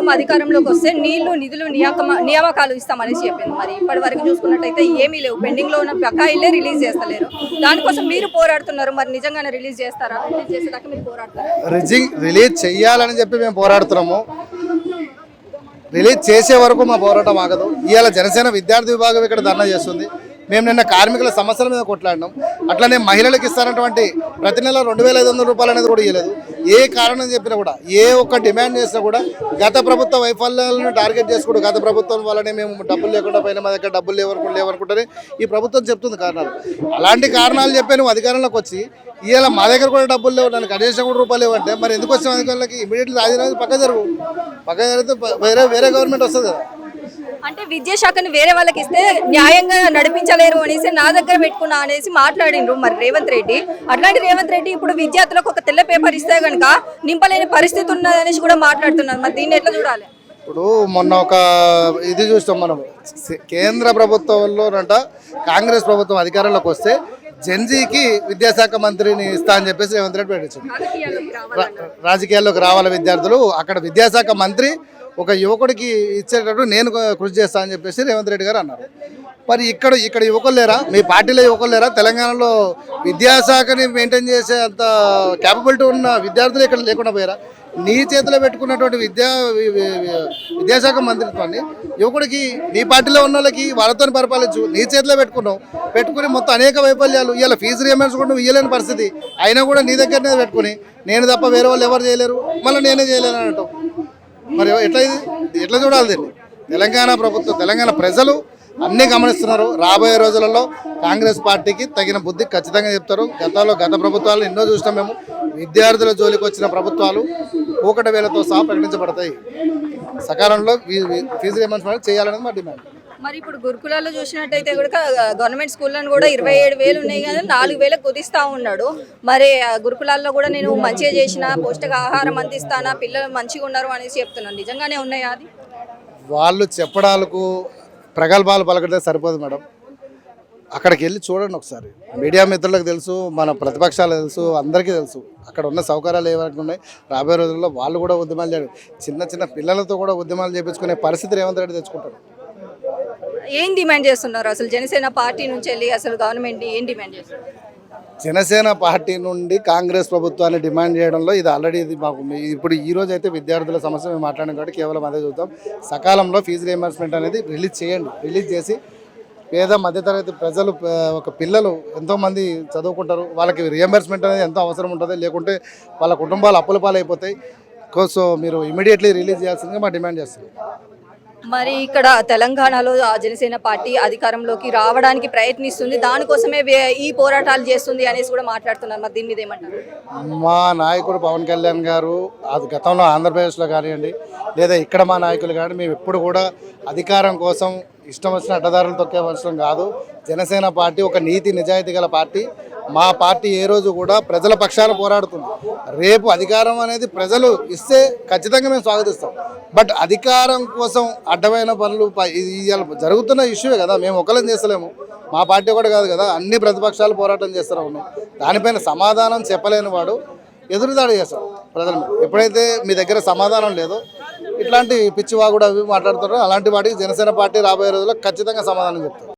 ప్రభుత్వం అధికారంలోకి వస్తే నీళ్లు నిధులు నియామకాలు ఇస్తామనేసి చెప్పింది. మరి ఇప్పటి వరకు చూసుకున్నట్టయితే ఏమీ లేవు, పెండింగ్ లో ఉన్న బకాయిలే రిలీజ్ చేస్తలేరు. దానికోసం మీరు పోరాడుతున్నారు, మరి నిజంగానే రిలీజ్ చేస్తారా? రిలీజ్ చేసేదాకా మీరు పోరాడతారా? రిలీజ్ చెయ్యాలని చెప్పి మేము పోరాడుతున్నాము. రిలీజ్ చేసే వరకు మా పోరాటం ఆగదు. ఇవాళ జనసేన విద్యార్థి విభాగం ఇక్కడ ధర్నా చేస్తుంది. మేము నిన్న కార్మికుల సమస్యల మీద కొట్లాడినాం. అట్లనే మహిళలకు ఇస్తానటువంటి ప్రతి నెల 2,500 రూపాయలు అనేది కూడా ఇవ్వలేదు. ఏ కారణం చెప్పినా కూడా, ఏ ఒక్క డిమాండ్ చేసినా కూడా గత ప్రభుత్వ వైఫల్యాలను టార్గెట్ చేసుకుంటూ గత ప్రభుత్వం వల్లనే మేము డబ్బులు లేకుండా పోయినా, మా దగ్గర డబ్బులు లేవనుకుంటేనే ఈ ప్రభుత్వం చెప్తుంది కారణాలు. అలాంటి కారణాలు చెప్పి నువ్వు అధికారంలోకి వచ్చి ఇవాళ మా దగ్గర కూడా డబ్బులు లేవు, నన్ను కనీసం కూడా రూపాయలు లేవంటే మరి ఎందుకు వచ్చాం అధికారులకి? ఇమీడియట్లీ రాజీనామా పక్క జరిగితే వేరే గవర్నమెంట్ వస్తుంది కదా. అంటే విద్యాశాఖని వేరే వాళ్ళకి ఇస్తే న్యాయంగా నడిపించలేరు అనేసి నా దగ్గర పెట్టుకున్నా అనేసి మాట్లాడిండ్రు మరి రేవంత్ రెడ్డి. అట్లాంటి రేవంత్ రెడ్డి ఇప్పుడు విద్యార్థులకు ఒక తెల్ల పేపర్ ఇస్తే కనుక నింపలేని పరిస్థితి ఉన్నదనేసి కూడా మాట్లాడుతున్నారు. మరి దీన్ని ఎట్లా చూడాలి? ఇప్పుడు మొన్న ఒక ఇది చూస్తాం మనం, కేంద్ర ప్రభుత్వంలోనంట కాంగ్రెస్ ప్రభుత్వం అధికారంలోకి వస్తే జెన్జీకి విద్యాశాఖ మంత్రిని ఇస్తా అని చెప్పేసి రేవంత్ రెడ్డి పెట్టించారు. రాజకీయాల్లోకి రావాల విద్యార్థులు, అక్కడ విద్యాశాఖ మంత్రి ఒక యువకుడికి ఇచ్చేటప్పుడు నేను కృషి చేస్తా అని చెప్పేసి రేవంత్ రెడ్డి గారు అన్నారు. మరి ఇక్కడ యువకులు లేరా? మీ పార్టీలో యువకులు లేరా? తెలంగాణలో విద్యాశాఖని మెయింటైన్ చేసే అంత క్యాపబిలిటీ ఉన్న విద్యార్థులు ఇక్కడ లేకుండా పోయారా? నీ చేతిలో పెట్టుకున్నటువంటి విద్యాశాఖ మంత్రిత్వాన్ని యువకుడికి, నీ పార్టీలో ఉన్న వాళ్ళకి వాళ్ళతో పరిపాలించు. నీ చేతిలో పెట్టుకుని మొత్తం అనేక వైఫల్యాలు, ఇలా ఫీజు రియంబర్స్ కూడా ఇవ్వలేని పరిస్థితి అయినా కూడా నీ దగ్గరనే పెట్టుకుని నేను తప్ప వేరే వాళ్ళు ఎవరు చేయలేరు, మళ్ళీ నేనే చేయలేను అనటం. మరి ఎట్లా చూడాలి దీన్ని? తెలంగాణ ప్రభుత్వం, తెలంగాణ ప్రజలు అన్నీ గమనిస్తున్నారు. రాబోయే రోజులలో కాంగ్రెస్ పార్టీకి తగిన బుద్ధి ఖచ్చితంగా చెప్తారు. గత ప్రభుత్వాలు ఎన్నో చూసినాం మేము. విద్యార్థుల జోలికి వచ్చిన ప్రభుత్వాలు కూకట వేలతో సహా ప్రకటించబడతాయి. సకాలంలో ఫీజు రియంబర్స్మెంట్ చేయాలనేది మా డిమాండ్. మరి ఇప్పుడు గురుకులాల్లో చూసినట్టయితే కూడా గవర్నమెంట్ స్కూళ్ళను కూడా 27,000 ఉన్నాయి కానీ 4,000 కుదిస్తా ఉన్నాడు. మరి గురుకులాల్లో కూడా నేను మంచిగా చేసిన, పౌష్టికాహారం అందిస్తానా, పిల్లలు మంచిగా ఉన్నారు అనేసి చెప్తున్నాను. నిజంగానే ఉన్నాయా? అది వాళ్ళు చెప్పడాలకు ప్రగల్భాలు పలకడితే సరిపోదు మేడం. అక్కడికి వెళ్ళి చూడండి ఒకసారి. మీడియా మిత్రులకు తెలుసు, మన ప్రతిపక్షాలకు తెలుసు, అందరికీ తెలుసు అక్కడ ఉన్న సౌకర్యాలు ఏవరకు ఉన్నాయి. రాబోయే రోజుల్లో వాళ్ళు కూడా ఉద్యమాలు చేయడం, చిన్న పిల్లలతో కూడా ఉద్యమాలు చేయించుకునే పరిస్థితి రేవంత్ రెడ్డి తెచ్చుకుంటారు. ఏం డిమాండ్ చేస్తున్నారు అసలు జనసేన పార్టీ నుంచి వెళ్ళి? అసలు గవర్నమెంట్ ఏం డిమాండ్ చేస్తున్నారు? జనసేన పార్టీ నుండి కాంగ్రెస్ ప్రభుత్వాన్ని డిమాండ్ చేయడంలో ఇది ఆల్రెడీ మాకు ఇప్పుడు ఈ రోజు అయితే విద్యార్థుల సమస్య మేము మాట్లాడిన కాబట్టి కేవలం అదే చూద్దాం. సకాలంలో ఫీజు రియంబర్స్మెంట్ అనేది రిలీజ్ చేయండి. రిలీజ్ చేసి పేద మధ్యతరగతి ప్రజలు, ఒక పిల్లలు ఎంతోమంది చదువుకుంటారు, వాళ్ళకి రియంబర్స్మెంట్ అనేది ఎంతో అవసరం ఉంటుంది. లేకుంటే వాళ్ళ కుటుంబాలు అప్పుల పాలైపోతాయి. సో మీరు ఇమీడియట్లీ రిలీజ్ చేయాల్సిందిగా మా డిమాండ్ చేస్తున్నాం. మరి ఇక్కడ తెలంగాణలో జనసేన పార్టీ అధికారంలోకి రావడానికి ప్రయత్నిస్తుంది, దానికోసమే ఈ పోరాటాలు చేస్తుంది అనేసి కూడా మాట్లాడుతున్నారు. మరి దీని మీద ఏమంటారు? మా నాయకుడు పవన్ కళ్యాణ్ గారు అది గతంలో ఆంధ్రప్రదేశ్లో కానివ్వండి, లేదా ఇక్కడ మా నాయకులు కానీ, మేము ఎప్పుడు కూడా అధికారం కోసం ఇష్టం వచ్చిన అడ్డదారులు తొక్కేవలసిన కాదు. జనసేన పార్టీ ఒక నీతి నిజాయితీ గల పార్టీ. మా పార్టీ ఏ రోజు కూడా ప్రజల పక్షాన పోరాడుతుంది. రేపు అధికారం అనేది ప్రజలు ఇస్తే ఖచ్చితంగా మేము స్వాగతిస్తాం. బట్ అధికారం కోసం అడ్డమైన పనులు జరుగుతున్న ఇష్యూవే కదా, మేము ఒకళ్ళని చేస్తలేము. మా పార్టీ కూడా కాదు కదా, అన్ని ప్రతిపక్షాలు పోరాటం చేస్తూ ఉన్నాయి. దానిపైన సమాధానం చెప్పలేని వాడు ఎదురుదాడి చేస్తాడు ప్రజల మీద. ఎప్పుడైతే మీ దగ్గర సమాధానం లేదో, ఇట్లాంటి పిచ్చివాగుడు అవి మాట్లాడుతారో అలాంటి వాటికి జనసేన పార్టీ రాబోయే రోజుల్లో ఖచ్చితంగా సమాధానం చెప్తారు.